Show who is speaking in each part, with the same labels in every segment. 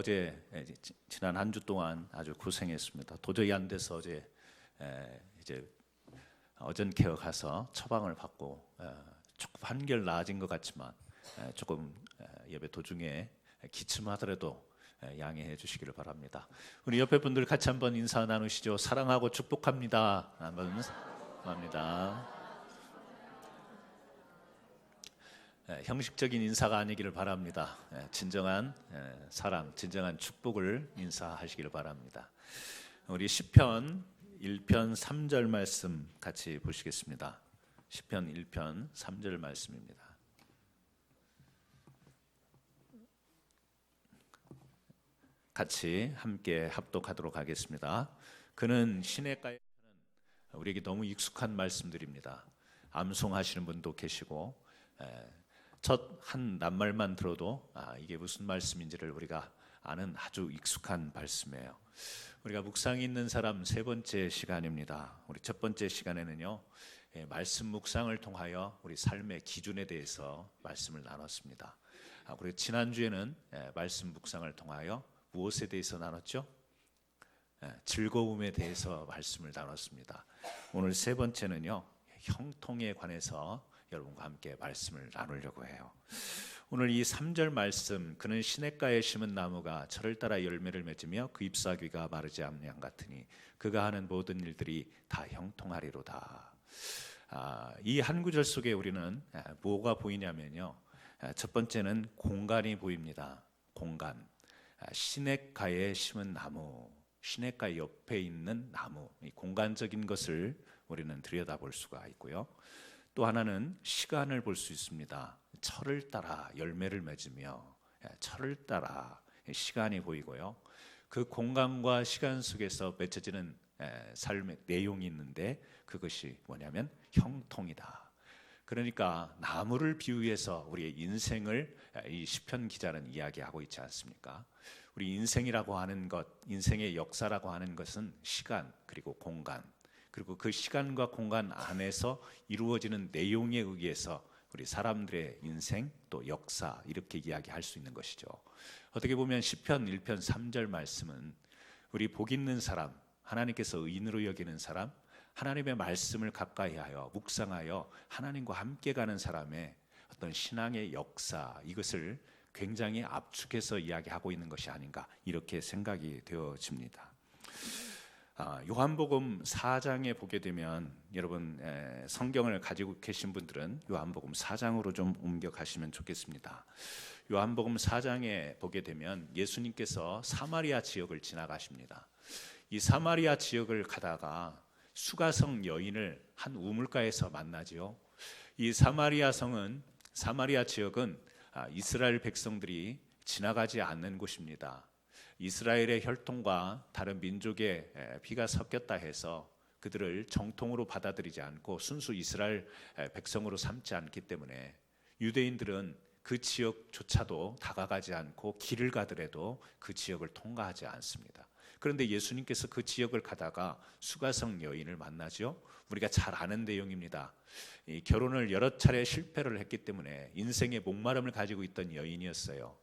Speaker 1: 어제 지난 한 주 동안 아주 고생했습니다. 도저히 안 돼서 어제 이제 어전케어 가서 처방을 받고 조금 한결 나아진 것 같지만 조금 예배 도중에 기침하더라도 양해해 주시기를 바랍니다. 우리 옆에 분들 같이 한번 인사 나누시죠. 사랑하고 축복합니다. 한번 합니다. 형식적인 인사가 아니기를 바랍니다. 진정한 사랑, 진정한 축복을 인사하시기를 바랍니다. 우리 시편 1편 3절 말씀 같이 보시겠습니다. 시편 1편 3절 말씀입니다. 같이 함께 합독하도록 하겠습니다. 그는 시냇가에 사는, 우리에게 너무 익숙한 말씀들입니다. 암송하시는 분도 계시고 첫 한 낱말만 들어도 이게 무슨 말씀인지를 우리가 아는 아주 익숙한 말씀이에요. 우리가 묵상이 있는 사람 세 번째 시간입니다. 우리 첫 번째 시간에는요, 말씀 묵상을 통하여 우리 삶의 기준에 대해서 말씀을 나눴습니다. 그리고 지난주에는 말씀 묵상을 통하여 무엇에 대해서 나눴죠? 즐거움에 대해서 말씀을 나눴습니다. 오늘 세 번째는요, 형통에 관해서 여러분과 함께 말씀을 나누려고 해요. 오늘 이 3절 말씀, 그는 시냇가에 심은 나무가 철을 따라 열매를 맺으며 그 잎사귀가 마르지 않는 양 같으니 그가 하는 모든 일들이 다 형통하리로다. 이 한 구절 속에 우리는 뭐가 보이냐면요, 첫 번째는 공간이 보입니다. 공간. 시냇가에 심은 나무, 시냇가 옆에 있는 나무, 이 공간적인 것을 우리는 들여다볼 수가 있고요. 또 하나는 시간을 볼 수 있습니다. 철을 따라 열매를 맺으며 철을 따라 시간이 보이고요. 그 공간과 시간 속에서 맺혀지는 삶의 내용이 있는데 그것이 뭐냐면 형통이다. 그러니까 나무를 비유해서 우리의 인생을 이 시편 기자는 이야기하고 있지 않습니까? 우리 인생이라고 하는 것, 인생의 역사라고 하는 것은 시간 그리고 공간, 그리고 그 시간과 공간 안에서 이루어지는 내용에 의해서 우리 사람들의 인생 또 역사 이렇게 이야기할 수 있는 것이죠. 어떻게 보면 시편 1편 3절 말씀은 우리 복 있는 사람, 하나님께서 의인으로 여기는 사람, 하나님의 말씀을 가까이하여 묵상하여 하나님과 함께 가는 사람의 어떤 신앙의 역사, 이것을 굉장히 압축해서 이야기하고 있는 것이 아닌가 이렇게 생각이 되어집니다. 요한복음 4장에 보게 되면 여러분 성경을 가지고 계신 분들은 요한복음 4장으로 좀 옮겨가시면 좋겠습니다. 요한복음 4장에 보게 되면 예수님께서 사마리아 지역을 지나가십니다. 이 사마리아 지역을 가다가 수가성 여인을 한 우물가에서 만나지요. 이 사마리아 지역은 이스라엘 백성들이 지나가지 않는 곳입니다. 이스라엘의 혈통과 다른 민족의 피가 섞였다 해서 그들을 정통으로 받아들이지 않고 순수 이스라엘 백성으로 삼지 않기 때문에 유대인들은 그 지역조차도 다가가지 않고 길을 가더라도 그 지역을 통과하지 않습니다. 그런데 예수님께서 그 지역을 가다가 수가성 여인을 만나죠. 우리가 잘 아는 내용입니다. 이 결혼을 여러 차례 실패를 했기 때문에 인생의 목마름을 가지고 있던 여인이었어요.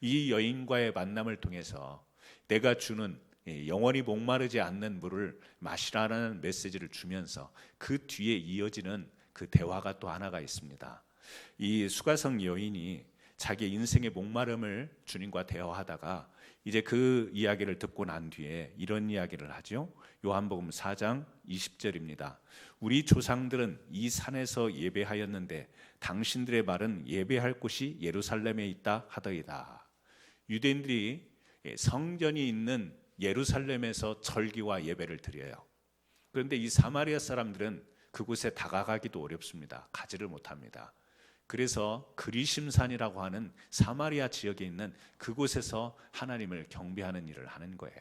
Speaker 1: 이 여인과의 만남을 통해서 내가 주는 영원히 목마르지 않는 물을 마시라는 메시지를 주면서 그 뒤에 이어지는 그 대화가 또 하나가 있습니다. 이 수가성 여인이 자기 인생의 목마름을 주님과 대화하다가 이제 그 이야기를 듣고 난 뒤에 이런 이야기를 하죠. 요한복음 4장 20절입니다. 우리 조상들은 이 산에서 예배하였는데 당신들의 말은 예배할 곳이 예루살렘에 있다 하더이다. 유대인들이 성전이 있는 예루살렘에서 절기와 예배를 드려요. 그런데 이 사마리아 사람들은 그곳에 다가가기도 어렵습니다. 가지를 못합니다. 그래서 그리심산이라고 하는 사마리아 지역에 있는 그곳에서 하나님을 경배하는 일을 하는 거예요.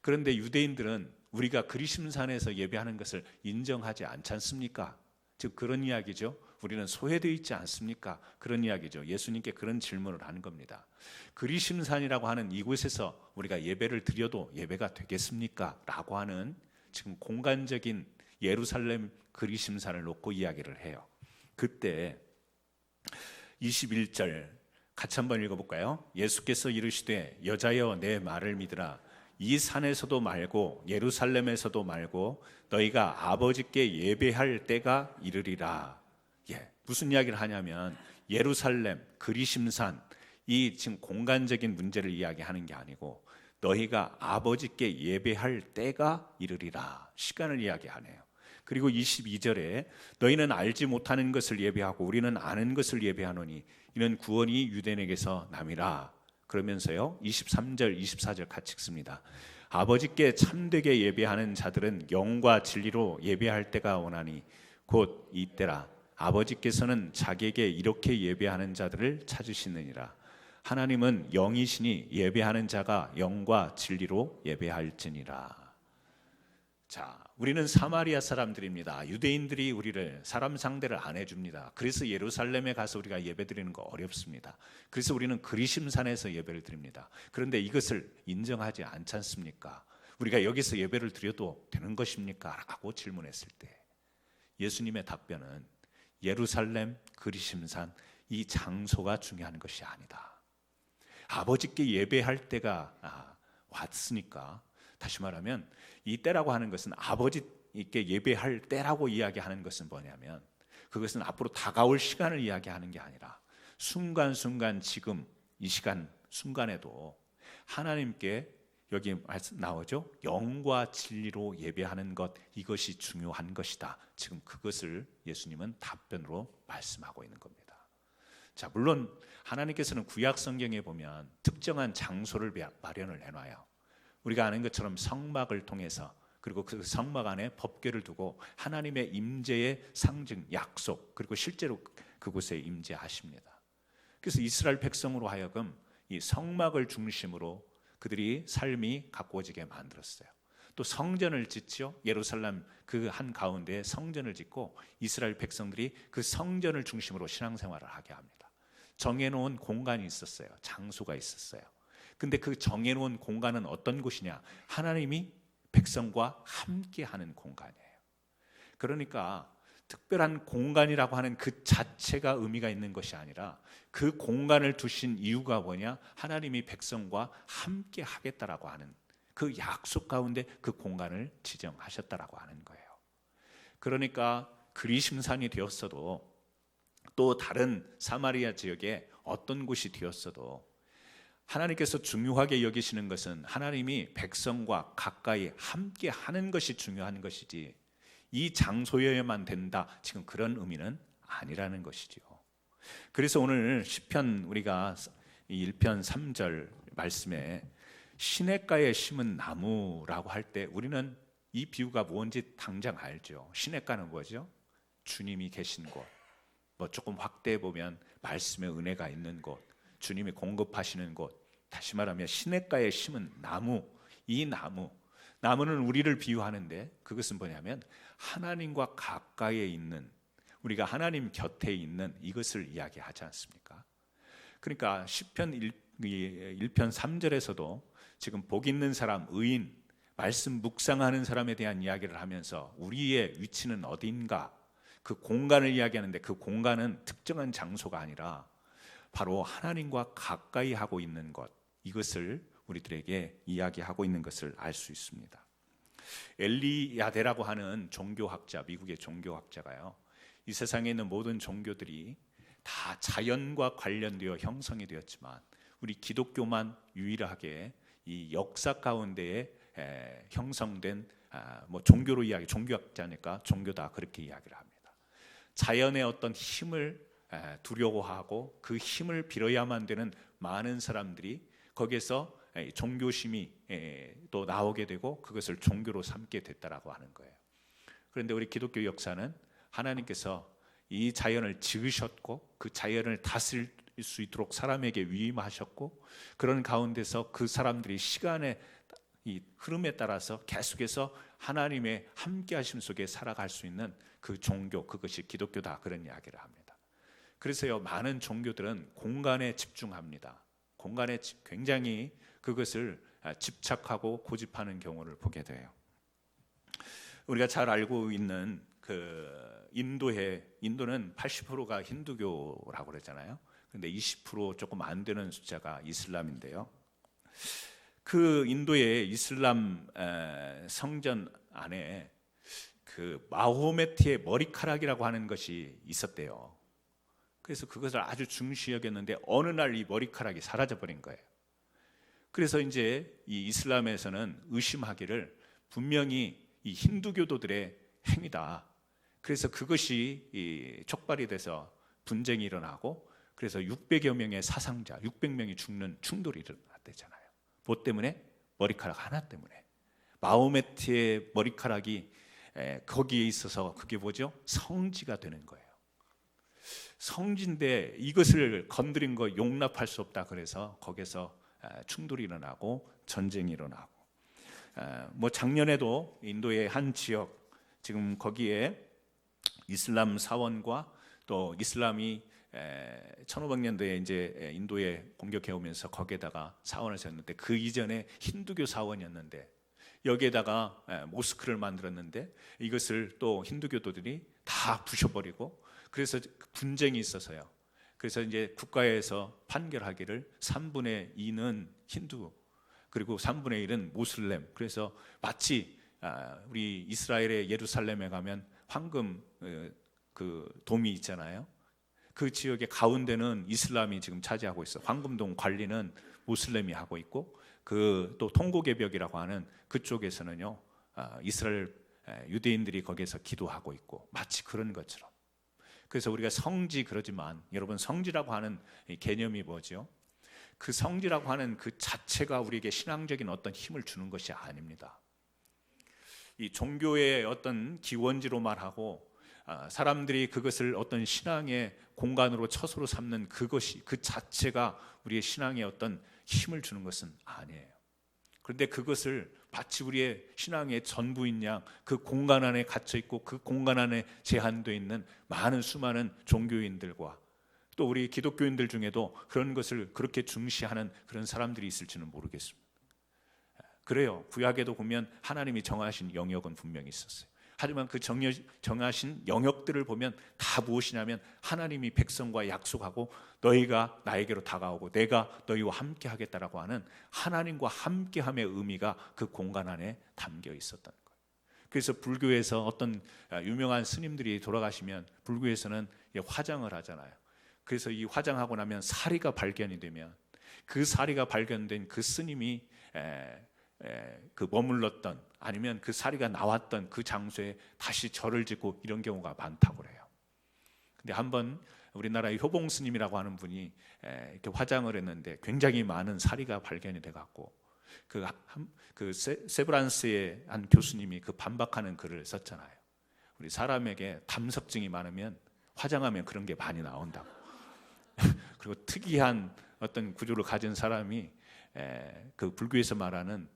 Speaker 1: 그런데 유대인들은 우리가 그리심산에서 예배하는 것을 인정하지 않지 않습니까? 즉 그런 이야기죠. 우리는 소외되어 있지 않습니까? 그런 이야기죠. 예수님께 그런 질문을 하는 겁니다. 그리심산이라고 하는 이곳에서 우리가 예배를 드려도 예배가 되겠습니까? 라고 하는 지금 공간적인 예루살렘 그리심산을 놓고 이야기를 해요. 그때 21절 같이 한번 읽어볼까요? 예수께서 이르시되 여자여 내 말을 믿으라. 이 산에서도 말고 예루살렘에서도 말고 너희가 아버지께 예배할 때가 이르리라. 무슨 이야기를 하냐면 예루살렘, 그리심산, 이 지금 공간적인 문제를 이야기하는 게 아니고 너희가 아버지께 예배할 때가 이르리라. 시간을 이야기하네요. 그리고 22절에 너희는 알지 못하는 것을 예배하고 우리는 아는 것을 예배하노니 이는 구원이 유대인에게서 남이라. 그러면서요 23절 24절 같이 읽습니다. 아버지께 참되게 예배하는 자들은 영과 진리로 예배할 때가 오나니 곧 이때라. 아버지께서는 자기에게 이렇게 예배하는 자들을 찾으시느니라. 하나님은 영이시니 예배하는 자가 영과 진리로 예배할지니라. 자, 우리는 사마리아 사람들입니다. 유대인들이 우리를 사람 상대를 안 해줍니다. 그래서 예루살렘에 가서 우리가 예배드리는 거 어렵습니다. 그래서 우리는 그리심산에서 예배를 드립니다. 그런데 이것을 인정하지 않지 않습니까? 우리가 여기서 예배를 드려도 되는 것입니까? 라고 질문했을 때 예수님의 답변은 예루살렘, 그리심산 이 장소가 중요한 것이 아니다. 아버지께 예배할 때가 왔으니까, 다시 말하면 이 때라고 하는 것은 아버지께 예배할 때라고 이야기하는 것은 뭐냐면 그것은 앞으로 다가올 시간을 이야기하는 게 아니라 순간순간 지금 이 시간 순간에도 하나님께 여기 나오죠. 영과 진리로 예배하는 것, 이것이 중요한 것이다. 지금 그것을 예수님은 답변으로 말씀하고 있는 겁니다. 자, 물론 하나님께서는 구약 성경에 보면 특정한 장소를 마련을 해놔요. 우리가 아는 것처럼 성막을 통해서, 그리고 그 성막 안에 법궤를 두고 하나님의 임재의 상징, 약속, 그리고 실제로 그곳에 임재하십니다. 그래서 이스라엘 백성으로 하여금 이 성막을 중심으로 그들이 삶이 가꾸어지게 만들었어요. 또 성전을 짓죠. 예루살렘 그 한 가운데에 성전을 짓고 이스라엘 백성들이 그 성전을 중심으로 신앙생활을 하게 합니다. 정해놓은 공간이 있었어요. 장소가 있었어요. 근데 그 정해놓은 공간은 어떤 곳이냐? 하나님이 백성과 함께하는 공간이에요. 그러니까 특별한 공간이라고 하는 그 자체가 의미가 있는 것이 아니라 그 공간을 두신 이유가 뭐냐? 하나님이 백성과 함께 하겠다라고 하는 그 약속 가운데 그 공간을 지정하셨다라고 하는 거예요. 그러니까 그리심산이 되었어도 또 다른 사마리아 지역에 어떤 곳이 되었어도 하나님께서 중요하게 여기시는 것은 하나님이 백성과 가까이 함께 하는 것이 중요한 것이지 이 장소여야만 된다, 지금 그런 의미는 아니라는 것이죠. 그래서 오늘 시편 우리가 1편 3절 말씀에 시냇가에 심은 나무라고 할 때 우리는 이 비유가 뭔지 당장 알죠. 시냇가는 뭐죠? 주님이 계신 곳, 뭐 조금 확대해 보면 말씀의 은혜가 있는 곳, 주님이 공급하시는 곳, 다시 말하면 시냇가에 심은 나무, 이 나무는 우리를 비유하는데 그것은 뭐냐면 하나님과 가까이에 있는, 우리가 하나님 곁에 있는 이것을 이야기하지 않습니까? 그러니까 시편 1편 3절에서도 지금 복 있는 사람, 의인, 말씀 묵상하는 사람에 대한 이야기를 하면서 우리의 위치는 어딘가, 그 공간을 이야기하는데 그 공간은 특정한 장소가 아니라 바로 하나님과 가까이 하고 있는 것, 이것을 우리들에게 이야기하고 있는 것을 알 수 있습니다. 엘리야데라고 하는 종교학자, 미국의 종교학자가요, 이 세상에 있는 모든 종교들이 다 자연과 관련되어 형성이 되었지만 우리 기독교만 유일하게 이 역사 가운데에 형성된 뭐 종교로 이야기, 종교학자니까 종교다, 그렇게 이야기를 합니다. 자연의 어떤 힘을 두려워하고 그 힘을 빌어야만 되는 많은 사람들이 거기에서 종교심이 또 나오게 되고 그것을 종교로 삼게 됐다라고 하는 거예요. 그런데 우리 기독교 역사는 하나님께서 이 자연을 지으셨고 그 자연을 다스릴 수 있도록 사람에게 위임하셨고, 그런 가운데서 그 사람들이 시간의 이 흐름에 따라서 계속해서 하나님의 함께하심 속에 살아갈 수 있는 그 종교, 그것이 기독교다, 그런 이야기를 합니다. 그래서요, 많은 종교들은 공간에 집중합니다. 공간에 굉장히 그것을 집착하고 고집하는 경우를 보게 돼요. 우리가 잘 알고 있는 인도는 80%가 힌두교라고 그랬잖아요. 그런데 20% 조금 안 되는 숫자가 이슬람인데요. 그 인도의 이슬람 성전 안에 그 마호메트의 머리카락이라고 하는 것이 있었대요. 그래서 그것을 아주 중시 여겼는데 어느 날 이 머리카락이 사라져 버린 거예요. 그래서 이제 이 이슬람에서는 의심하기를 분명히 이 힌두교도들의 행위다. 그래서 그것이 촉발이 돼서 분쟁이 일어나고, 그래서 600여 명의 사상자, 600명이 죽는 충돌이 일어났대잖아요. 뭐 때문에? 머리카락 하나 때문에. 마호메트의 머리카락이 거기에 있어서 그게 뭐죠? 성지가 되는 거예요. 성지인데 이것을 건드린 거 용납할 수 없다. 그래서 거기서 충돌이 일어나고 전쟁이 일어나고, 뭐 작년에도 인도의 한 지역, 지금 거기에 이슬람 사원과 또 이슬람이 1500년도에 이제 인도에 공격해 오면서 거기에다가 사원을 세웠는데, 그 이전에 힌두교 사원이었는데 여기에다가 모스크를 만들었는데 이것을 또 힌두교도들이 다 부셔버리고, 그래서 분쟁이 있어서요. 그래서 이제 국가에서 판결하기를 3분의 2는 힌두, 그리고 3분의 1은 모슬렘. 그래서 마치 우리 이스라엘의 예루살렘에 가면 황금 그 돔이 있잖아요. 그 지역의 가운데는 이슬람이 지금 차지하고 있어. 황금동 관리는 모슬렘이 하고 있고, 그 또 통곡의 벽이라고 하는 그쪽에서는요, 이스라엘 유대인들이 거기에서 기도하고 있고, 마치 그런 것처럼. 그래서 우리가 성지 그러지만, 여러분 성지라고 하는 개념이 뭐죠? 그 성지라고 하는 그 자체가 우리에게 신앙적인 어떤 힘을 주는 것이 아닙니다. 이 종교의 어떤 기원지로 말하고 사람들이 그것을 어떤 신앙의 공간으로 처소로 삼는 그것이, 그 자체가 우리의 신앙에 어떤 힘을 주는 것은 아니에요. 그런데 그것을 마치 우리의 신앙의 전부인 양 그 공간 안에 갇혀 있고, 그 공간 안에 제한되어 있는 많은 수많은 종교인들과 또 우리 기독교인들 중에도 그런 것을 그렇게 중시하는 그런 사람들이 있을지는 모르겠습니다. 그래요. 구약에도 보면 하나님이 정하신 영역은 분명히 있었어요. 하지만 그 정하신 영역들을 보면 다 무엇이냐면, 하나님이 백성과 약속하고 너희가 나에게로 다가오고 내가 너희와 함께 하겠다라고 하는 하나님과 함께함의 의미가 그 공간 안에 담겨 있었던 거예요. 그래서 불교에서 어떤 유명한 스님들이 돌아가시면 불교에서는 화장을 하잖아요. 그래서 이 화장하고 나면 사리가 발견이 되면, 그 사리가 발견된 그 스님이 그 머물렀던, 아니면 그 사리가 나왔던 그 장소에 다시 절을 짓고, 이런 경우가 많다고 그래요. 근데 한번 우리나라의 효봉 스님이라고 하는 분이 이렇게 화장을 했는데 굉장히 많은 사리가 발견이 돼 갖고, 그 세브란스의 한 교수님이 그 반박하는 글을 썼잖아요. 우리 사람에게 담석증이 많으면 화장하면 그런 게 많이 나온다고. 그리고 특이한 어떤 구조를 가진 사람이 그 불교에서 말하는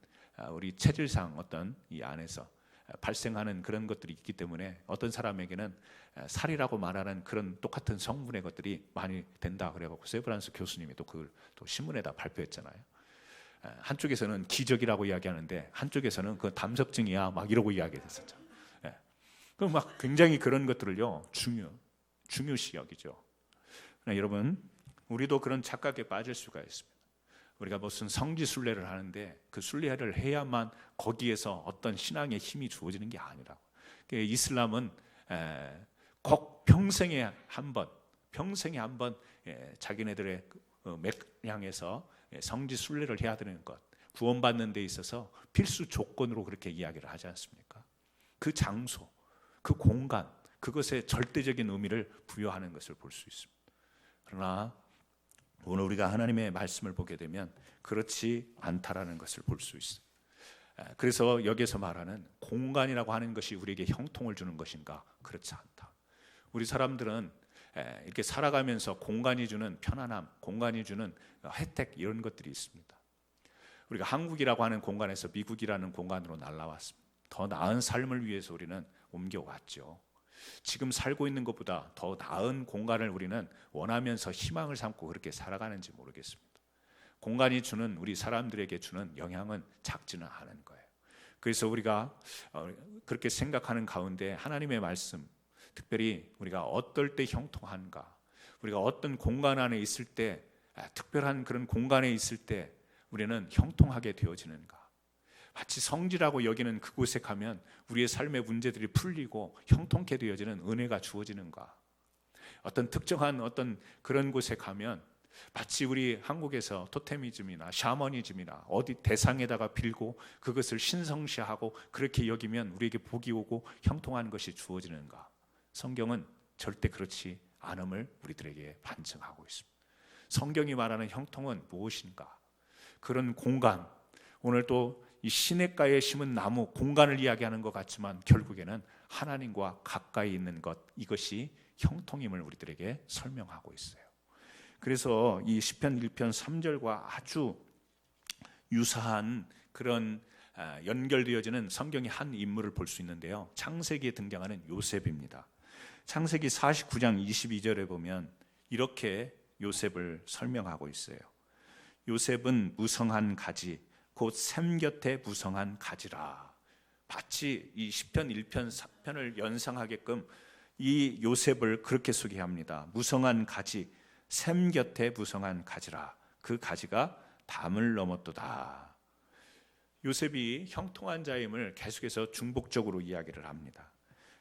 Speaker 1: 우리 체질상 어떤 이 안에서 발생하는 그런 것들이 있기 때문에 어떤 사람에게는 살이라고 말하는 그런 똑같은 성분의 것들이 많이 된다 그래갖고 세브란스 교수님이 또 그걸 또 신문에다 발표했잖아요. 한쪽에서는 기적이라고 이야기하는데 한쪽에서는 그 담석증이야 막 이러고 이야기했었죠. 그럼 막 굉장히 그런 것들을요 중요시 여기죠. 여러분, 우리도 그런 착각에 빠질 수가 있습니다. 우리가 무슨 성지 순례를 하는데 그 순례를 해야만 거기에서 어떤 신앙의 힘이 주어지는 게 아니라고. 이슬람은 꼭 평생에 한 번 자기네들의 맥량에서 성지 순례를 해야 되는 것, 구원받는 데 있어서 필수 조건으로 그렇게 이야기를 하지 않습니까? 그 장소, 그 공간, 그것에 절대적인 의미를 부여하는 것을 볼 수 있습니다. 그러나 오늘 우리가 하나님의 말씀을 보게 되면 그렇지 않다라는 것을 볼 수 있어요. 그래서 여기서 말하는 공간이라고 하는 것이 우리에게 형통을 주는 것인가? 그렇지 않다. 우리 사람들은 이렇게 살아가면서 공간이 주는 편안함, 공간이 주는 혜택, 이런 것들이 있습니다. 우리가 한국이라고 하는 공간에서 미국이라는 공간으로 날아왔습니다. 더 나은 삶을 위해서 우리는 옮겨왔죠. 지금 살고 있는 것보다 더 나은 공간을 우리는 원하면서 희망을 삼고 그렇게 살아가는지 모르겠습니다. 공간이 주는, 우리 사람들에게 주는 영향은 작지는 않은 거예요. 그래서 우리가 그렇게 생각하는 가운데 하나님의 말씀, 특별히 우리가 어떨 때 형통한가, 우리가 어떤 공간 안에 있을 때, 특별한 그런 공간에 있을 때 우리는 형통하게 되어지는가, 마치 성지라고 여기는 그곳에 가면 우리의 삶의 문제들이 풀리고 형통케 되어지는 은혜가 주어지는가, 어떤 특정한 어떤 그런 곳에 가면 마치 우리 한국에서 토테미즘이나 샤머니즘이나 어디 대상에다가 빌고 그것을 신성시하고 그렇게 여기면 우리에게 복이 오고 형통한 것이 주어지는가. 성경은 절대 그렇지 않음을 우리들에게 반증하고 있습니다. 성경이 말하는 형통은 무엇인가? 그런 공간, 오늘 또 이 시냇가에 심은 나무 공간을 이야기하는 것 같지만 결국에는 하나님과 가까이 있는 것, 이것이 형통임을 우리들에게 설명하고 있어요. 그래서 이 시편 1편 3절과 아주 유사한 그런 연결되어지는 성경의 한 인물을 볼 수 있는데요, 창세기에 등장하는 요셉입니다. 창세기 49장 22절에 보면 이렇게 요셉을 설명하고 있어요. 요셉은 무성한 가지, 곧 샘 곁에 무성한 가지라. 마치 이 시편 1편 3편을 연상하게끔 이 요셉을 그렇게 소개합니다. 무성한 가지, 샘 곁에 무성한 가지라. 그 가지가 담을 넘었도다. 요셉이 형통한 자임을 계속해서 중복적으로 이야기를 합니다.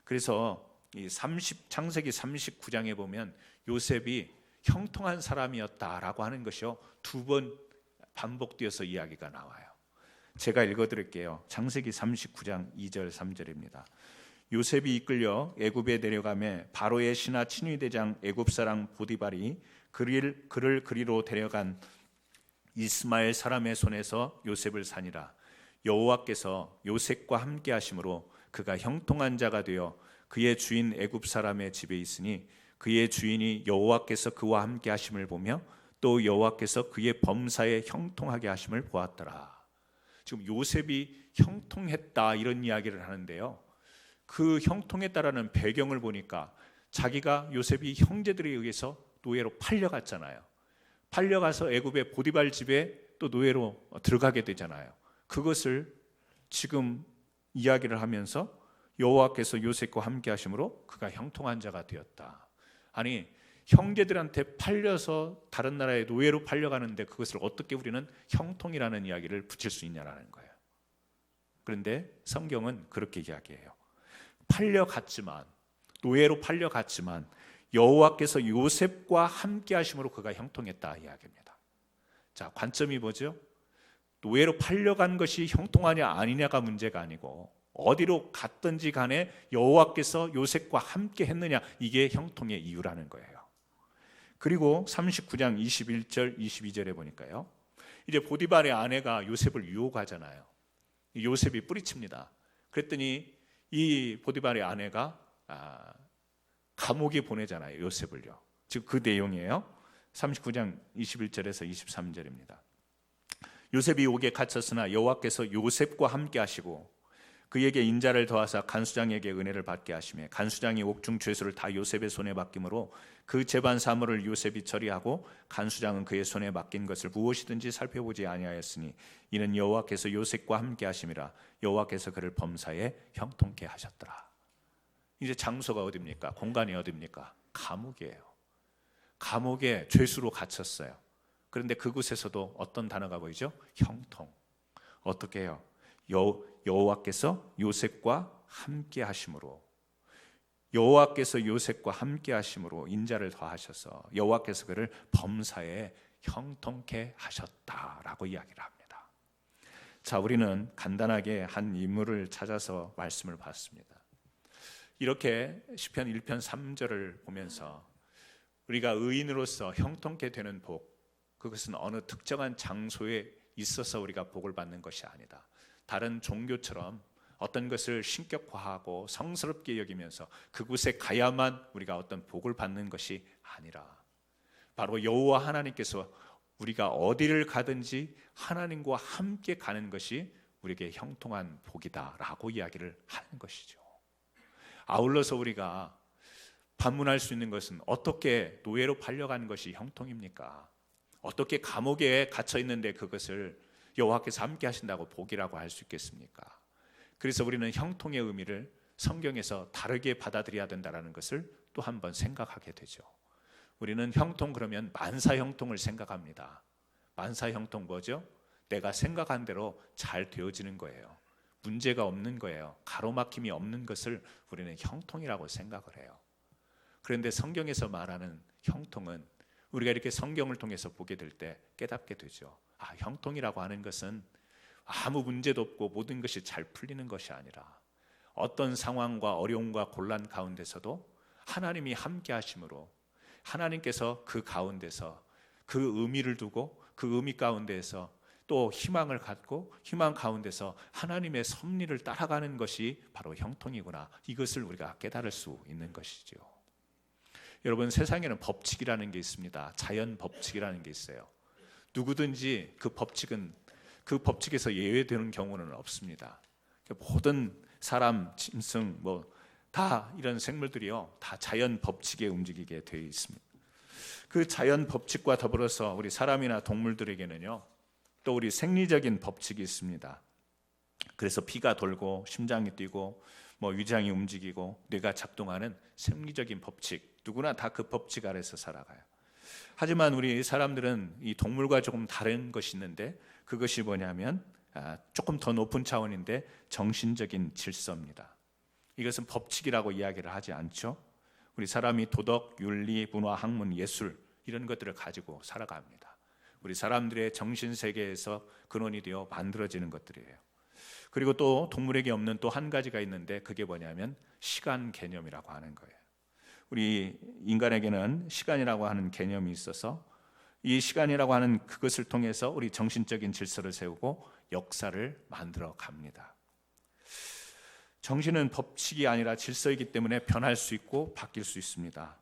Speaker 1: 그래서 이 창세기 39장에 보면 요셉이 형통한 사람이었다라고 하는 것이요, 2번 반복되어서 이야기가 나와요. 제가 읽어드릴게요. 창세기 39장 2절 3절입니다. 요셉이 이끌려 애굽에 내려가매 바로의 신하 친위대장 애굽사람 보디발이 그를 그리로 데려간 이스마엘 사람의 손에서 요셉을 산이라. 여호와께서 요셉과 함께 하심으로 그가 형통한 자가 되어 그의 주인 애굽 사람의 집에 있으니 그의 주인이 여호와께서 그와 함께 하심을 보며 또 여호와께서 그의 범사에 형통하게 하심을 보았더라. 지금 요셉이 형통했다 이런 이야기를 하는데요, 그 형통했다라는 배경을 보니까 자기가 요셉이 형제들에 의해서 노예로 팔려갔잖아요. 팔려가서 애굽의 보디발 집에 또 노예로 들어가게 되잖아요. 그것을 지금 이야기를 하면서 여호와께서 요셉과 함께 하심으로 그가 형통한 자가 되었다. 아니, 형제들한테 팔려서 다른 나라의 노예로 팔려가는데 그것을 어떻게 우리는 형통이라는 이야기를 붙일 수 있냐라는 거예요. 그런데 성경은 그렇게 이야기해요. 팔려갔지만, 노예로 팔려갔지만 여호와께서 요셉과 함께 하심으로 그가 형통했다 이야기입니다. 자, 관점이 뭐죠? 노예로 팔려간 것이 형통하냐 아니냐가 문제가 아니고 어디로 갔든지 간에 여호와께서 요셉과 함께 했느냐, 이게 형통의 이유라는 거예요. 그리고 39장 21절 22절에 보니까요, 이제 보디발의 아내가 요셉을 유혹하잖아요. 요셉이 뿌리칩니다. 그랬더니 이 보디발의 아내가 감옥에 보내잖아요, 요셉을요. 즉 그 내용이에요. 39장 21절에서 23절입니다. 요셉이 옥에 갇혔으나 여호와께서 요셉과 함께 하시고 그에게 인자를 더하사 간수장에게 은혜를 받게 하시며 간수장이 옥중 죄수를 다 요셉의 손에 맡김으로 그 재반 사물을 요셉이 처리하고 간수장은 그의 손에 맡긴 것을 무엇이든지 살펴보지 아니하였으니 이는 여호와께서 요셉과 함께 하심이라. 여호와께서 그를 범사에 형통케 하셨더라. 이제 장소가 어디입니까? 공간이 어디입니까? 감옥이에요. 감옥에 죄수로 갇혔어요. 그런데 그곳에서도 어떤 단어가 보이죠? 형통. 어떻게 해요? 여호와께서 요셉과 함께 하심으로, 여호와께서 요셉과 함께 하심으로 인자를 더하셔서 여호와께서 그를 범사에 형통케 하셨다라고 이야기를 합니다. 자, 우리는 간단하게 한 인물을 찾아서 말씀을 봤습니다. 이렇게 시편 1편 3절을 보면서 우리가 의인으로서 형통케 되는 복, 그것은 어느 특정한 장소에 있어서 우리가 복을 받는 것이 아니다. 다른 종교처럼 어떤 것을 신격화하고 성스럽게 여기면서 그곳에 가야만 우리가 어떤 복을 받는 것이 아니라, 바로 여호와 하나님께서 우리가 어디를 가든지 하나님과 함께 가는 것이 우리에게 형통한 복이다라고 이야기를 하는 것이죠. 아울러서 우리가 반문할 수 있는 것은, 어떻게 노예로 팔려간 것이 형통입니까? 어떻게 감옥에 갇혀 있는데 그것을 여호와께서 함께 하신다고 복이라고 할 수 있겠습니까? 그래서 우리는 형통의 의미를 성경에서 다르게 받아들여야 된다는 것을 또 한번 생각하게 되죠. 우리는 형통 그러면 만사 형통을 생각합니다. 만사 형통 뭐죠? 내가 생각한 대로 잘 되어지는 거예요. 문제가 없는 거예요. 가로막힘이 없는 것을 우리는 형통이라고 생각을 해요. 그런데 성경에서 말하는 형통은 우리가 이렇게 성경을 통해서 보게 될 때 깨닫게 되죠. 형통이라고 하는 것은 아무 문제도 없고 모든 것이 잘 풀리는 것이 아니라 어떤 상황과 어려움과 곤란 가운데서도 하나님이 함께 하심으로 하나님께서 그 가운데서 그 의미를 두고 그 의미 가운데에서 또 희망을 갖고 희망 가운데서 하나님의 섭리를 따라가는 것이 바로 형통이구나. 이것을 우리가 깨달을 수 있는 것이죠. 여러분, 세상에는 법칙이라는 게 있습니다. 자연 법칙이라는 게 있어요. 누구든지 그 법칙에서 예외되는 경우는 없습니다. 모든 사람, 짐승, 다 이런 생물들이요, 다 자연 법칙에 움직이게 되어 있습니다. 그 자연 법칙과 더불어서 우리 사람이나 동물들에게는요, 또 우리 생리적인 법칙이 있습니다. 그래서 피가 돌고 심장이 뛰고 위장이 움직이고 뇌가 작동하는 생리적인 법칙, 누구나 다 그 법칙 아래서 살아가요. 하지만 우리 사람들은 이 동물과 조금 다른 것이 있는데, 그것이 뭐냐면 조금 더 높은 차원인데 정신적인 질서입니다. 이것은 법칙이라고 이야기를 하지 않죠. 우리 사람이 도덕, 윤리, 문화, 학문, 예술 이런 것들을 가지고 살아갑니다. 우리 사람들의 정신세계에서 근원이 되어 만들어지는 것들이에요. 그리고 또 동물에게 없는 또 한 가지가 있는데, 그게 뭐냐면 시간 개념이라고 하는 거예요. 우리 인간에게는 시간이라고 하는 개념이 있어서 이 시간이라고 하는 그것을 통해서 우리 정신적인 질서를 세우고 역사를 만들어 갑니다. 정신은 법칙이 아니라 질서이기 때문에 변할 수 있고 바뀔 수 있습니다.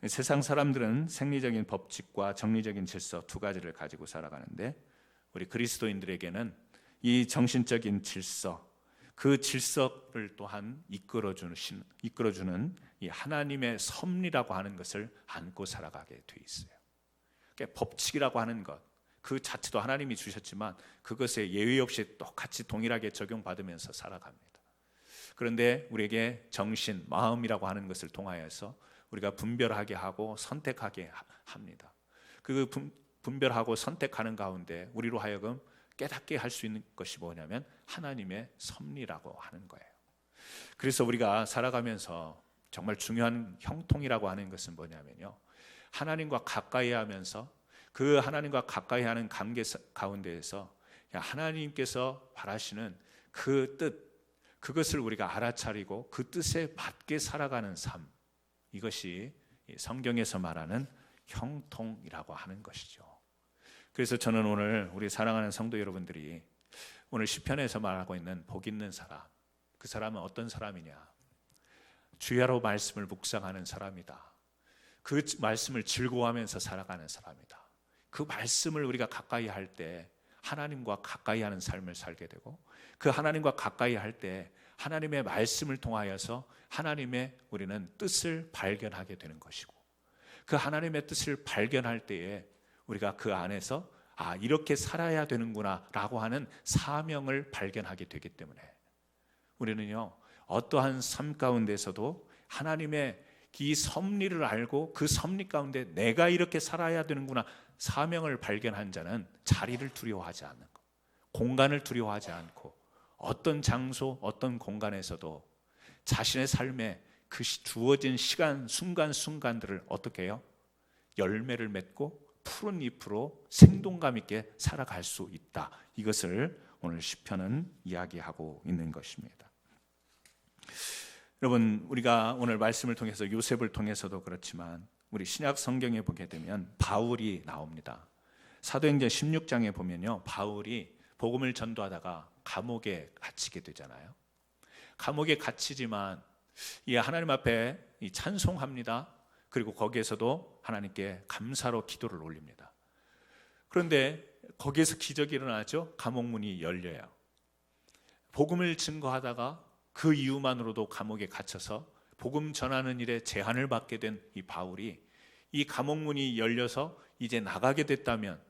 Speaker 1: 세상 사람들은 생리적인 법칙과 정리적인 질서 두 가지를 가지고 살아가는데, 우리 그리스도인들에게는 이 정신적인 질서, 그 질서를 또한 이끌어주는 이 하나님의 섭리라고 하는 것을 안고 살아가게 돼 있어요. 그러니까 법칙이라고 하는 것, 그 자체도 하나님이 주셨지만 그것에 예외 없이 똑같이 동일하게 적용받으면서 살아갑니다. 그런데 우리에게 정신, 마음이라고 하는 것을 통하여서 우리가 분별하게 하고 선택하게 합니다. 그 분별하고 선택하는 가운데 우리로 하여금 깨닫게 할 수 있는 것이 뭐냐면 하나님의 섭리라고 하는 거예요. 그래서 우리가 살아가면서 정말 중요한 형통이라고 하는 것은 뭐냐면요, 하나님과 가까이 하면서 그 하나님과 가까이 하는 관계 가운데에서 하나님께서 바라시는 그 뜻, 그것을 우리가 알아차리고 그 뜻에 맞게 살아가는 삶, 이것이 성경에서 말하는 형통이라고 하는 것이죠. 그래서 저는 오늘 우리 사랑하는 성도 여러분들이 오늘 시편에서 말하고 있는 복 있는 사람, 그 사람은 어떤 사람이냐? 주야로 말씀을 묵상하는 사람이다. 그 말씀을 즐거워하면서 살아가는 사람이다. 그 말씀을 우리가 가까이 할 때 하나님과 가까이 하는 삶을 살게 되고, 그 하나님과 가까이 할 때 하나님의 말씀을 통하여서 하나님의 우리는 뜻을 발견하게 되는 것이고, 그 하나님의 뜻을 발견할 때에 우리가 그 안에서 이렇게 살아야 되는구나 라고 하는 사명을 발견하게 되기 때문에 우리는요, 어떠한 삶 가운데서도 하나님의 이 섭리를 알고 그 섭리 가운데 내가 이렇게 살아야 되는구나, 사명을 발견한 자는 자리를 두려워하지 않는 것, 공간을 두려워하지 않고 어떤 장소, 어떤 공간에서도 자신의 삶에 그 주어진 시간, 순간순간들을 어떻게 해요? 열매를 맺고 푸른 잎으로 생동감 있게 살아갈 수 있다. 이것을 오늘 시편은 이야기하고 있는 것입니다. 여러분, 우리가 오늘 말씀을 통해서 요셉을 통해서도 그렇지만 우리 신약 성경에 보게 되면 바울이 나옵니다. 사도행전 16장에 보면요, 바울이 복음을 전도하다가 감옥에 갇히게 되잖아요. 감옥에 갇히지만 이 하나님 앞에 찬송합니다. 그리고 거기에서도 하나님께 감사로 기도를 올립니다. 그런데 거기에서 기적이 일어나죠. 감옥문이 열려요. 복음을 증거하다가 그 이유만으로도 감옥에 갇혀서 복음 전하는 일에 제한을 받게 된 이 바울이 이 감옥문이 열려서 이제 나가게 됐다면,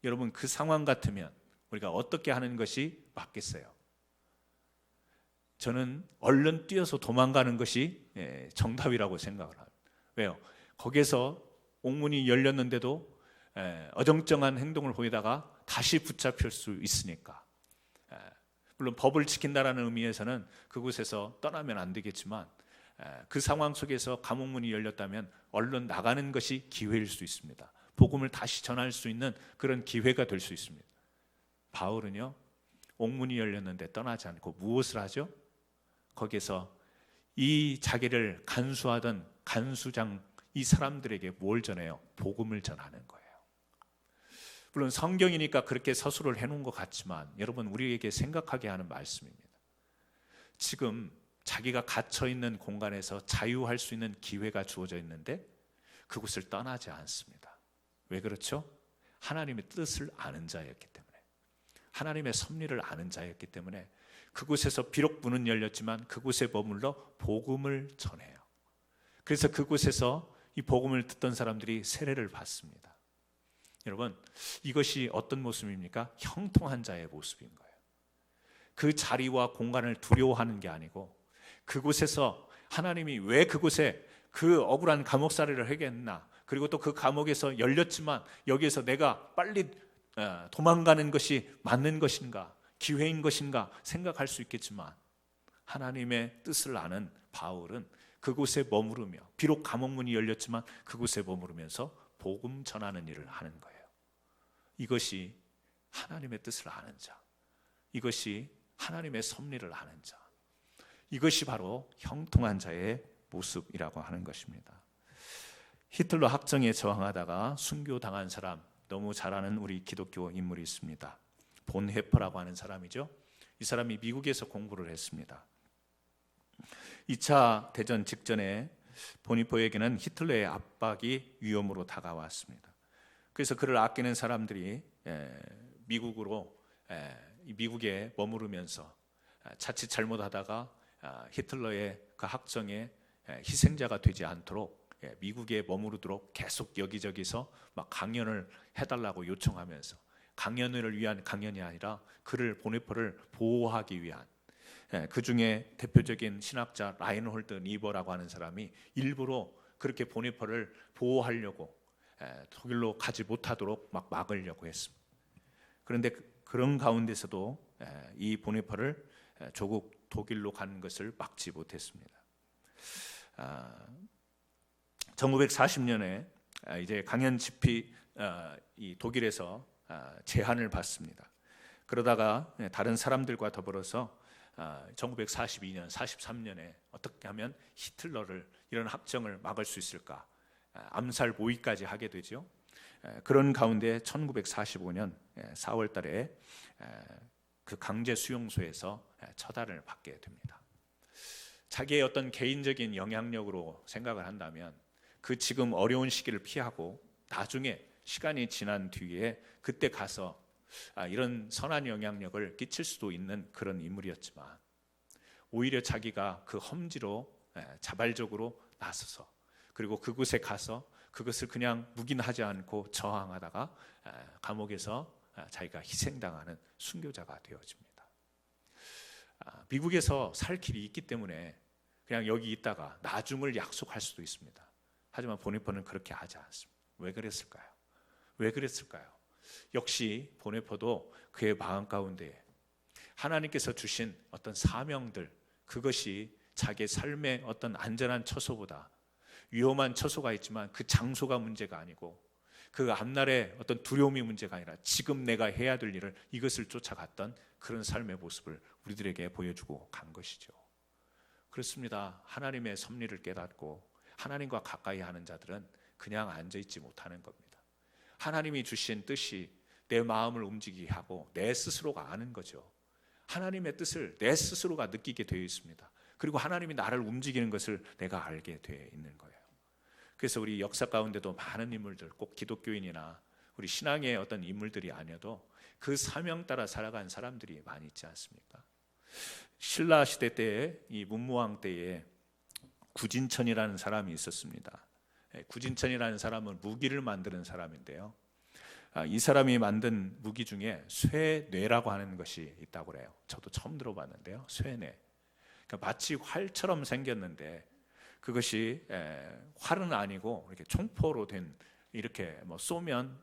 Speaker 1: 여러분 그 상황 같으면 우리가 어떻게 하는 것이 맞겠어요? 저는 얼른 뛰어서 도망가는 것이 정답이라고 생각을 합니다. 왜요? 거기에서 옥문이 열렸는데도 어정쩡한 행동을 보이다가 다시 붙잡힐 수 있으니까. 물론 법을 지킨다라는 의미에서는 그곳에서 떠나면 안 되겠지만 그 상황 속에서 감옥문이 열렸다면 얼른 나가는 것이 기회일 수 있습니다. 복음을 다시 전할 수 있는 그런 기회가 될 수 있습니다. 바울은요, 옥문이 열렸는데 떠나지 않고 무엇을 하죠? 거기에서 이 자기를 간수하던 간수장 이 사람들에게 뭘 전해요? 복음을 전하는 거예요. 물론 성경이니까 그렇게 서술을 해놓은 것 같지만 여러분, 우리에게 생각하게 하는 말씀입니다. 지금 자기가 갇혀있는 공간에서 자유할 수 있는 기회가 주어져 있는데 그곳을 떠나지 않습니다. 왜 그렇죠? 하나님의 뜻을 아는 자였기 때문에, 하나님의 섭리를 아는 자였기 때문에 그곳에서 비록 문은 열렸지만 그곳에 머물러 복음을 전해요. 그래서 그곳에서 이 복음을 듣던 사람들이 세례를 받습니다. 여러분, 이것이 어떤 모습입니까? 형통한 자의 모습인 거예요. 그 자리와 공간을 두려워하는 게 아니고 그곳에서 하나님이 왜 그곳에 그 억울한 감옥살이를 하게 했나, 그리고 또 그 감옥에서 열렸지만 여기에서 내가 빨리 도망가는 것이 맞는 것인가, 기회인 것인가 생각할 수 있겠지만 하나님의 뜻을 아는 바울은 그곳에 머무르며, 비록 감옥문이 열렸지만 그곳에 머무르면서 복음 전하는 일을 하는 거예요. 이것이 하나님의 뜻을 아는 자, 이것이 하나님의 섭리를 아는 자, 이것이 바로 형통한 자의 모습이라고 하는 것입니다. 히틀러 학정에 저항하다가 순교당한 사람, 너무 잘 아는 우리 기독교 인물이 있습니다. 본헤퍼라고 하는 사람이죠. 이 사람이 미국에서 공부를 했습니다. 2차 대전 직전에 보니포에게는 히틀러의 압박이 위험으로 다가왔습니다. 그래서 그를 아끼는 사람들이 미국에 머무르면서 자칫 잘못하다가 히틀러의 그 학정에 희생자가 되지 않도록 미국에 머무르도록 계속 여기저기서 막 강연을 해달라고 요청하면서, 강연을 위한 강연이 아니라 그를, 보네퍼를 보호하기 위한, 그 중에 대표적인 신학자 라인홀드 니버라고 하는 사람이 일부러 그렇게 보네퍼를 보호하려고 독일로 가지 못하도록 막 막으려고 했습니다. 그런데 그런 가운데서도 이 보네퍼를 조국 독일로 가는 것을 막지 못했습니다. 1940년에 이제 강연 집필 이 독일에서 제한을 받습니다. 그러다가 다른 사람들과 더불어서 1942년, 43년에 어떻게 하면 히틀러를, 이런 학정을 막을 수 있을까, 암살 모의까지 하게 되죠. 그런 가운데 1945년 4월 달에 그 강제 수용소에서 처단을 받게 됩니다. 자기의 어떤 개인적인 영향력으로 생각을 한다면 그 지금 어려운 시기를 피하고 나중에 시간이 지난 뒤에 그때 가서 이런 선한 영향력을 끼칠 수도 있는 그런 인물이었지만, 오히려 자기가 그 험지로 자발적으로 나서서, 그리고 그곳에 가서 그것을 그냥 묵인하지 않고 저항하다가 감옥에서 자기가 희생당하는 순교자가 되어집니다. 미국에서 살 길이 있기 때문에 그냥 여기 있다가 나중을 약속할 수도 있습니다. 하지만 보네퍼는 그렇게 하지 않습니다. 왜 그랬을까요? 왜 그랬을까요? 역시 보네퍼도 그의 마음 가운데 하나님께서 주신 어떤 사명들, 그것이 자기의 삶의 어떤 안전한 처소보다, 위험한 처소가 있지만 그 장소가 문제가 아니고 그 앞날의 어떤 두려움이 문제가 아니라 지금 내가 해야 될 일을, 이것을 쫓아갔던 그런 삶의 모습을 우리들에게 보여주고 간 것이죠. 그렇습니다. 하나님의 섭리를 깨닫고 하나님과 가까이 하는 자들은 그냥 앉아있지 못하는 겁니다. 하나님이 주신 뜻이 내 마음을 움직이게 하고 내 스스로가 아는 거죠. 하나님의 뜻을 내 스스로가 느끼게 되어 있습니다. 그리고 하나님이 나를 움직이는 것을 내가 알게 되어 있는 거예요. 그래서 우리 역사 가운데도 많은 인물들, 꼭 기독교인이나 우리 신앙의 어떤 인물들이 아니어도 그 사명 따라 살아간 사람들이 많이 있지 않습니까? 신라 시대 때에, 이 문무왕 때에 구진천이라는 사람이 있었습니다. 구진천이라는 사람은 무기를 만드는 사람인데요, 이 사람이 만든 무기 중에 쇠뇌라고 하는 것이 있다고 그래요. 저도 처음 들어봤는데요, 쇠뇌. 그러니까 마치 활처럼 생겼는데 그것이 활은 아니고 이렇게 총포로 된, 이렇게 뭐 쏘면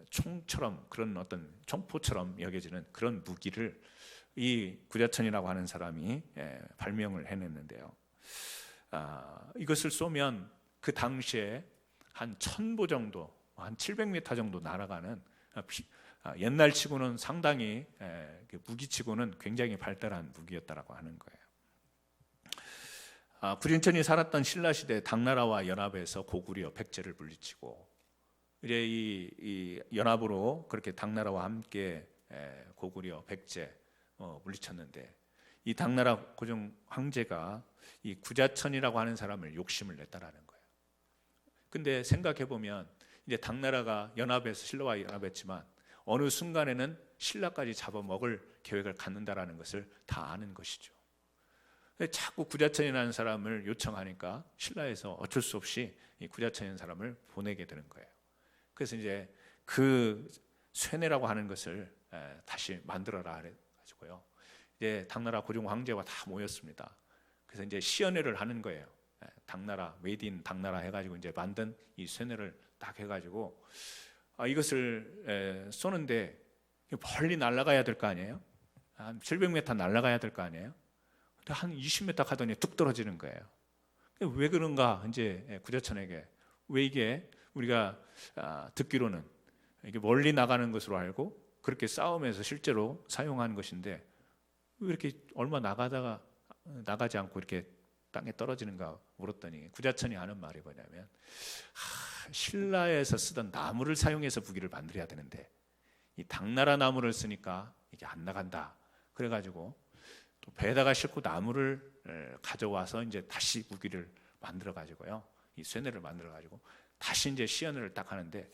Speaker 1: 총처럼, 그런 어떤 총포처럼 여겨지는 그런 무기를 이 구자천이라고 하는 사람이 발명을 해냈는데요. 이것을 쏘면 그 당시에 한 1000보 정도, 한 700m 정도 날아가는, 옛날 치고는 상당히 무기치고는 굉장히 발달한 무기였다라고 하는 거예요. 구린천이 살았던 신라시대 당나라와 연합해서 고구려, 백제를 물리치고, 이제 이 연합으로 그렇게 당나라와 함께 고구려, 백제 물리쳤는데, 이 당나라 고종 황제가 이 구자천이라고 하는 사람을 욕심을 냈다라는 거예요. 근데 생각해 보면 이제 당나라가 연합해서 신라와 연합했지만 어느 순간에는 신라까지 잡아먹을 계획을 갖는다라는 것을 다 아는 것이죠. 자꾸 구자천이라는 사람을 요청하니까 신라에서 어쩔 수 없이 이 구자천이라는 사람을 보내게 되는 거예요. 그래서 이제 그 쇠뇌라고 하는 것을 다시 만들어라 가지고요. 이제 당나라 고종 황제가 다 모였습니다. 그래서 이제 시연회를 하는 거예요. 당나라, 메이드 인 당나라 해가지고 이제 만든 이 쇠뇌를 딱 해가지고 이것을 쏘는데 멀리 날아가야 될 거 아니에요? 한 700m 날아가야 될 거 아니에요? 근데 한 20m 가더니 뚝 떨어지는 거예요. 왜 그런가? 이제 구자천에게 왜 이게 우리가 듣기로는 이게 멀리 나가는 것으로 알고 그렇게 싸움에서 실제로 사용한 것인데 왜 이렇게 얼마 나가다가 나가지 않고 이렇게 땅에 떨어지는가 물었더니 구자천이 하는 말이 뭐냐면, 신라에서 쓰던 나무를 사용해서 무기를 만들어야 되는데 이 당나라 나무를 쓰니까 이게 안 나간다. 그래가지고 또 배에다가 싣고 나무를 가져와서 이제 다시 무기를 만들어 가지고요, 이 쇠뇌를 만들어 가지고 다시 이제 시연을 딱 하는데,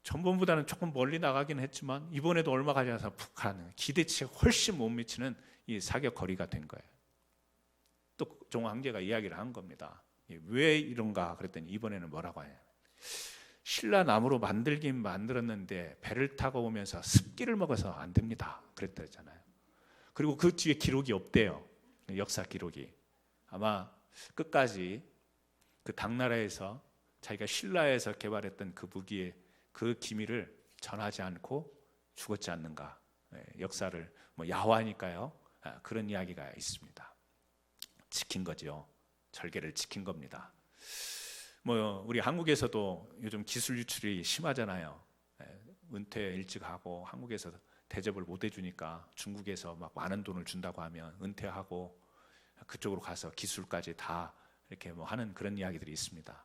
Speaker 1: 전번보다는 조금 멀리 나가긴 했지만 이번에도 얼마 가져와서 푹 가는, 기대치에 훨씬 못 미치는 이 사격 거리가 된 거예요. 또 종황제가 이야기를 한 겁니다. 왜 이런가 그랬더니 이번에는 뭐라고 하냐, 신라 나무로 만들긴 만들었는데 배를 타고 오면서 습기를 먹어서 안 됩니다 그랬다잖아요. 그리고 그 뒤에 기록이 없대요. 역사 기록이. 아마 끝까지 그 당나라에서 자기가 신라에서 개발했던 그 무기의 그 기밀을 전하지 않고 죽었지 않는가. 역사를 뭐 야화니까요. 그런 이야기가 있습니다. 지킨 거죠. 절개를 지킨 겁니다. 뭐 우리 한국에서도 요즘 기술 유출이 심하잖아요. 은퇴 일찍 하고 한국에서 대접을 못 해주니까 중국에서 막 많은 돈을 준다고 하면 은퇴하고 그쪽으로 가서 기술까지 다 이렇게 뭐 하는 그런 이야기들이 있습니다.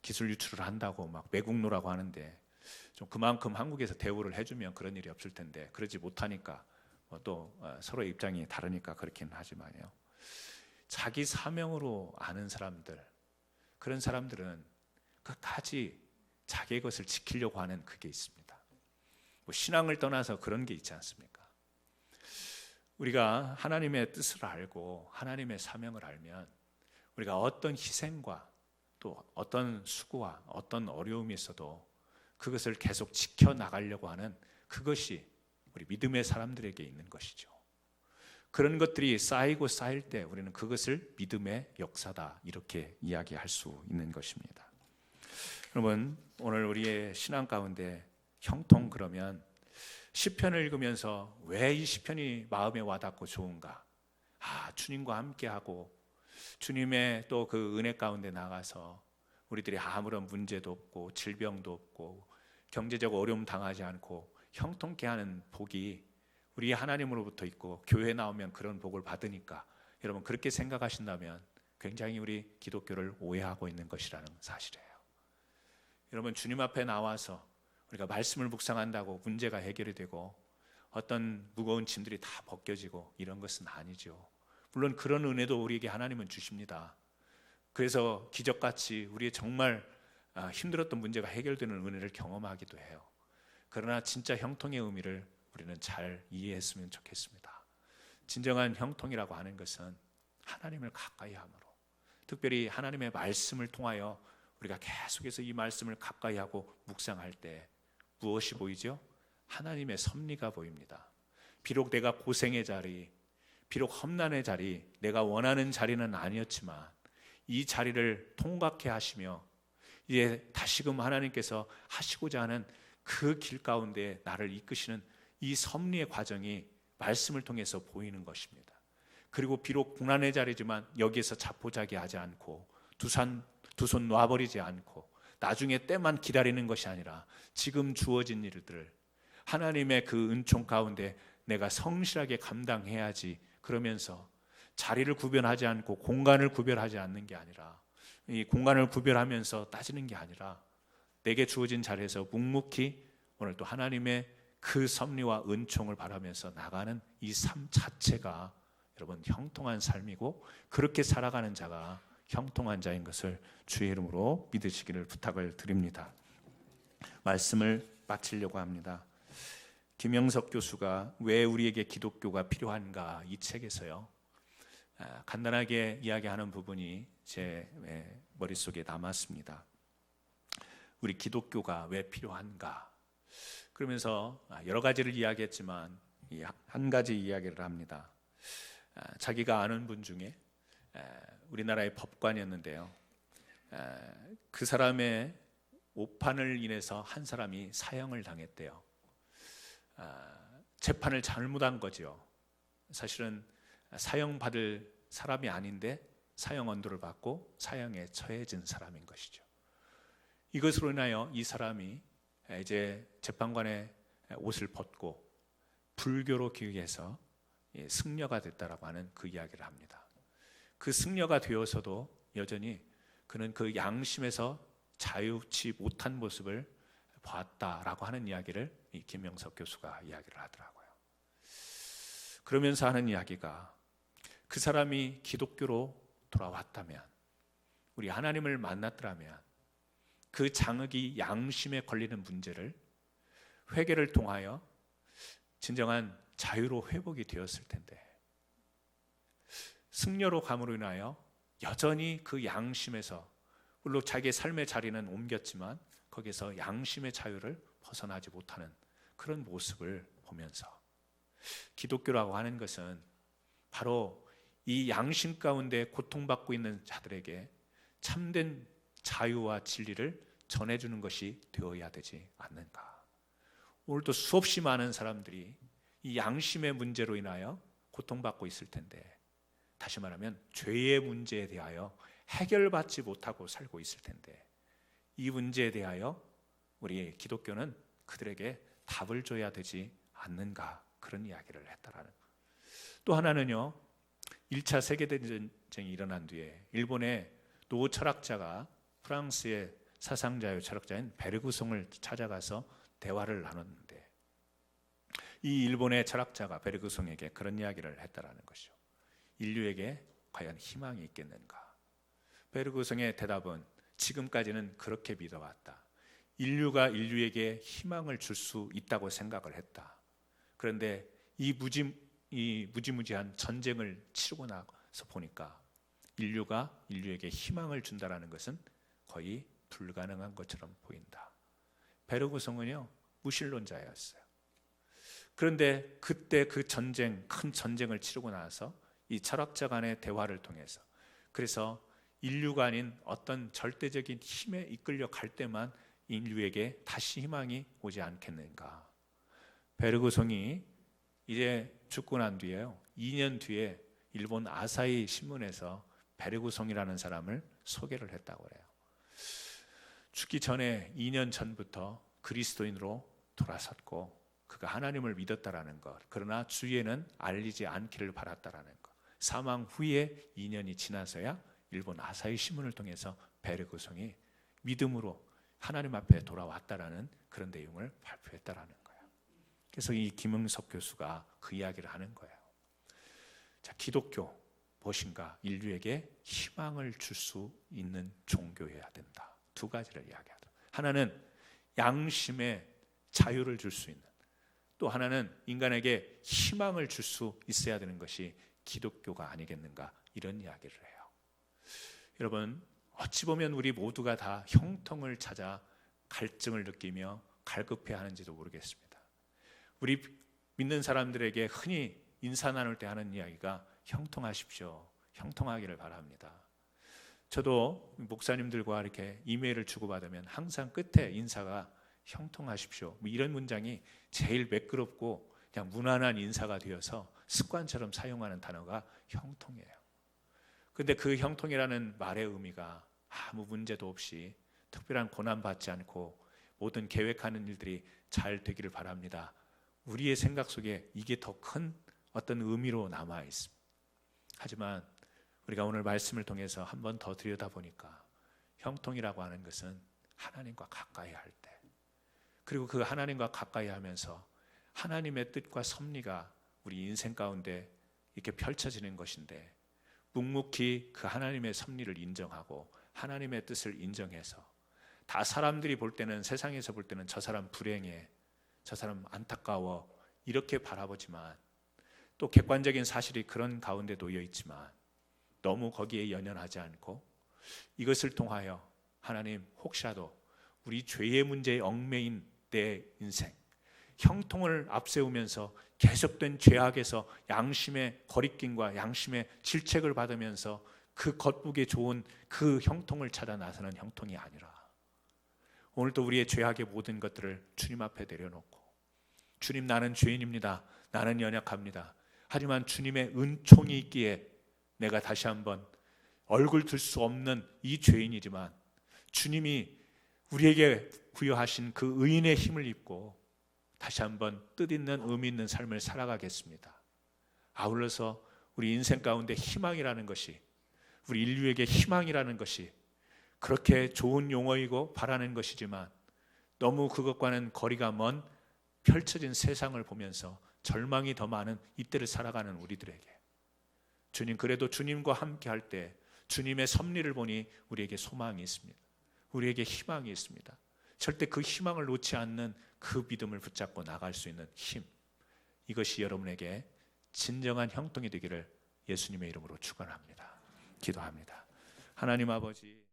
Speaker 1: 기술 유출을 한다고 막 매국노라고 하는데, 좀 그만큼 한국에서 대우를 해주면 그런 일이 없을 텐데 그러지 못하니까 또 서로의 입장이 다르니까 그렇긴 하지만요. 자기 사명으로 아는 사람들, 그런 사람들은 끝까지 자기의 것을 지키려고 하는 그게 있습니다. 뭐 신앙을 떠나서 그런 게 있지 않습니까? 우리가 하나님의 뜻을 알고 하나님의 사명을 알면 우리가 어떤 희생과 또 어떤 수고와 어떤 어려움이 있어도 그것을 계속 지켜나가려고 하는 그것이 우리 믿음의 사람들에게 있는 것이죠. 그런 것들이 쌓이고 쌓일 때 우리는 그것을 믿음의 역사다 이렇게 이야기할 수 있는 것입니다. 여러분, 오늘 우리의 신앙 가운데 형통, 그러면 시편을 읽으면서 왜 이 시편이 마음에 와닿고 좋은가? 주님과 함께하고 주님의 또 그 은혜 가운데 나가서 우리들이 아무런 문제도 없고 질병도 없고 경제적 어려움 당하지 않고 형통케 하는 복이 우리 하나님으로부터 있고 교회 나오면 그런 복을 받으니까, 여러분 그렇게 생각하신다면 굉장히 우리 기독교를 오해하고 있는 것이라는 사실이에요. 여러분, 주님 앞에 나와서 우리가 말씀을 묵상한다고 문제가 해결이 되고 어떤 무거운 짐들이 다 벗겨지고 이런 것은 아니죠. 물론 그런 은혜도 우리에게 하나님은 주십니다. 그래서 기적같이 우리의 정말 힘들었던 문제가 해결되는 은혜를 경험하기도 해요. 그러나 진짜 형통의 의미를 우리는 잘 이해했으면 좋겠습니다. 진정한 형통이라고 하는 것은 하나님을 가까이 함으로, 특별히 하나님의 말씀을 통하여 우리가 계속해서 이 말씀을 가까이 하고 묵상할 때 무엇이 보이죠? 하나님의 섭리가 보입니다. 비록 내가 고생의 자리, 비록 험난의 자리, 내가 원하는 자리는 아니었지만 이 자리를 통과케 하시며 이제 다시금 하나님께서 하시고자 하는 그 길 가운데 나를 이끄시는 이 섭리의 과정이 말씀을 통해서 보이는 것입니다. 그리고 비록 고난의 자리지만 여기에서 자포자기하지 않고 두 손 놔버리지 않고 나중에 때만 기다리는 것이 아니라 지금 주어진 일들을 하나님의 그 은총 가운데 내가 성실하게 감당해야지, 그러면서 자리를 구별하지 않고 공간을 구별하지 않는 게 아니라, 이 공간을 구별하면서 따지는 게 아니라 내게 주어진 자리에서 묵묵히 오늘 또 하나님의 그 섭리와 은총을 바라면서 나가는 이 삶 자체가 여러분 형통한 삶이고, 그렇게 살아가는 자가 형통한 자인 것을 주의 이름으로 믿으시기를 부탁을 드립니다. 말씀을 마치려고 합니다. 김영석 교수가 왜 우리에게 기독교가 필요한가, 이 책에서요 간단하게 이야기하는 부분이 제 머릿속에 남았습니다. 우리 기독교가 왜 필요한가, 그러면서 여러 가지를 이야기했지만 한 가지 이야기를 합니다. 자기가 아는 분 중에 우리나라의 법관이었는데요, 그 사람의 오판을 인해서 한 사람이 사형을 당했대요. 재판을 잘못한 거죠. 사실은 사형받을 사람이 아닌데 사형 언도를 받고 사형에 처해진 사람인 것이죠. 이것으로 인하여 이 사람이 이제 재판관의 옷을 벗고 불교로 기획해서 승려가 됐다라고 하는 그 이야기를 합니다. 그 승려가 되어서도 여전히 그는 그 양심에서 자유치 못한 모습을 봤다라고 하는 이야기를 이 김영석 교수가 이야기를 하더라고요. 그러면서 하는 이야기가, 그 사람이 기독교로 돌아왔다면, 우리 하나님을 만났더라면 그 장흑이 양심에 걸리는 문제를 회개를 통하여 진정한 자유로 회복이 되었을 텐데, 승려로 감으로 인하여 여전히 그 양심에서, 물론 자기의 삶의 자리는 옮겼지만 거기서 양심의 자유를 벗어나지 못하는 그런 모습을 보면서, 기독교라고 하는 것은 바로 이 양심 가운데 고통받고 있는 자들에게 참된 자유와 진리를 전해주는 것이 되어야 되지 않는가. 오늘도 수없이 많은 사람들이 이 양심의 문제로 인하여 고통받고 있을 텐데, 다시 말하면 죄의 문제에 대하여 해결받지 못하고 살고 있을 텐데, 이 문제에 대하여 우리 기독교는 그들에게 답을 줘야 되지 않는가, 그런 이야기를 했다라는. 또 하나는요, 1차 세계대전이 일어난 뒤에 일본의 노 철학자가 프랑스의 사상자요 철학자인 베르그송을 찾아가서 대화를 나눴는데, 이 일본의 철학자가 베르그송에게 그런 이야기를 했다라는 것이죠. 인류에게 과연 희망이 있겠는가? 베르그송의 대답은, 지금까지는 그렇게 믿어왔다. 인류가 인류에게 희망을 줄 수 있다고 생각을 했다. 그런데 이 무지무지한 전쟁을 치르고 나서 보니까 인류가 인류에게 희망을 준다라는 것은 거의 불가능한 것처럼 보인다. 베르그송은요, 무신론자였어요. 그런데 그때 그 전쟁, 큰 전쟁을 치르고 나서 이 철학자 간의 대화를 통해서, 그래서 인류가 아닌 어떤 절대적인 힘에 이끌려 갈 때만 인류에게 다시 희망이 오지 않겠는가. 베르그송이 이제 죽고 난 뒤에요, 2년 뒤에 일본 아사히 신문에서 베르그송이라는 사람을 소개를 했다고 해요. 죽기 전에 2년 전부터 그리스도인으로 돌아섰고 그가 하나님을 믿었다라는 것, 그러나 주위에는 알리지 않기를 바랐다라는 것, 사망 후에 2년이 지나서야 일본 아사히 신문을 통해서 베르그송이 믿음으로 하나님 앞에 돌아왔다라는 그런 내용을 발표했다라는 거예요. 그래서 이 김영석 교수가 그 이야기를 하는 거예요. 자, 기독교 무엇인가? 인류에게 희망을 줄 수 있는 종교여야 된다. 두 가지를 이야기하다. 하나는 양심의 자유를 줄 수 있는, 또 하나는 인간에게 희망을 줄 수 있어야 되는 것이 기독교가 아니겠는가, 이런 이야기를 해요. 여러분, 어찌 보면 우리 모두가 다 형통을 찾아 갈증을 느끼며 갈급해하는지도 모르겠습니다. 우리 믿는 사람들에게 흔히 인사 나눌 때 하는 이야기가 형통하십시오. 형통하기를 바랍니다. 저도 목사님들과 이렇게 이메일을 주고받으면 항상 끝에 인사가 형통하십시오. 뭐 이런 문장이 제일 매끄럽고 그냥 무난한 인사가 되어서 습관처럼 사용하는 단어가 형통이에요. 근데 그 형통이라는 말의 의미가 아무 문제도 없이 특별한 고난받지 않고 모든 계획하는 일들이 잘 되기를 바랍니다. 우리의 생각 속에 이게 더 큰 어떤 의미로 남아 있습니다. 하지만 우리가 오늘 말씀을 통해서 한 번 더 들여다보니까 형통이라고 하는 것은 하나님과 가까이 할 때, 그리고 그 하나님과 가까이 하면서 하나님의 뜻과 섭리가 우리 인생 가운데 이렇게 펼쳐지는 것인데, 묵묵히 그 하나님의 섭리를 인정하고 하나님의 뜻을 인정해서 다 사람들이 볼 때는, 세상에서 볼 때는 저 사람 불행해, 저 사람 안타까워 이렇게 바라보지만, 또 객관적인 사실이 그런 가운데 놓여 있지만 너무 거기에 연연하지 않고 이것을 통하여 하나님, 혹시라도 우리 죄의 문제에 얽매인 내 인생, 형통을 앞세우면서 계속된 죄악에서 양심의 거리낌과 양심의 질책을 받으면서 그 겉보기에 좋은 그 형통을 찾아 나서는 형통이 아니라, 오늘도 우리의 죄악의 모든 것들을 주님 앞에 내려놓고, 주님, 나는 죄인입니다. 나는 연약합니다. 하지만 주님의 은총이 있기에 내가 다시 한번 얼굴 들 수 없는 이 죄인이지만 주님이 우리에게 부여하신 그 의인의 힘을 입고 다시 한번 뜻있는 의미 있는 삶을 살아가겠습니다. 아울러서 우리 인생 가운데 희망이라는 것이, 우리 인류에게 희망이라는 것이 그렇게 좋은 용어이고 바라는 것이지만 너무 그것과는 거리가 먼 펼쳐진 세상을 보면서 절망이 더 많은 이때를 살아가는 우리들에게, 주님, 그래도 주님과 함께 할 때 주님의 섭리를 보니 우리에게 소망이 있습니다. 우리에게 희망이 있습니다. 절대 그 희망을 놓지 않는 그 믿음을 붙잡고 나갈 수 있는 힘, 이것이 여러분에게 진정한 형통이 되기를 예수님의 이름으로 축원합니다. 기도합니다. 하나님 아버지,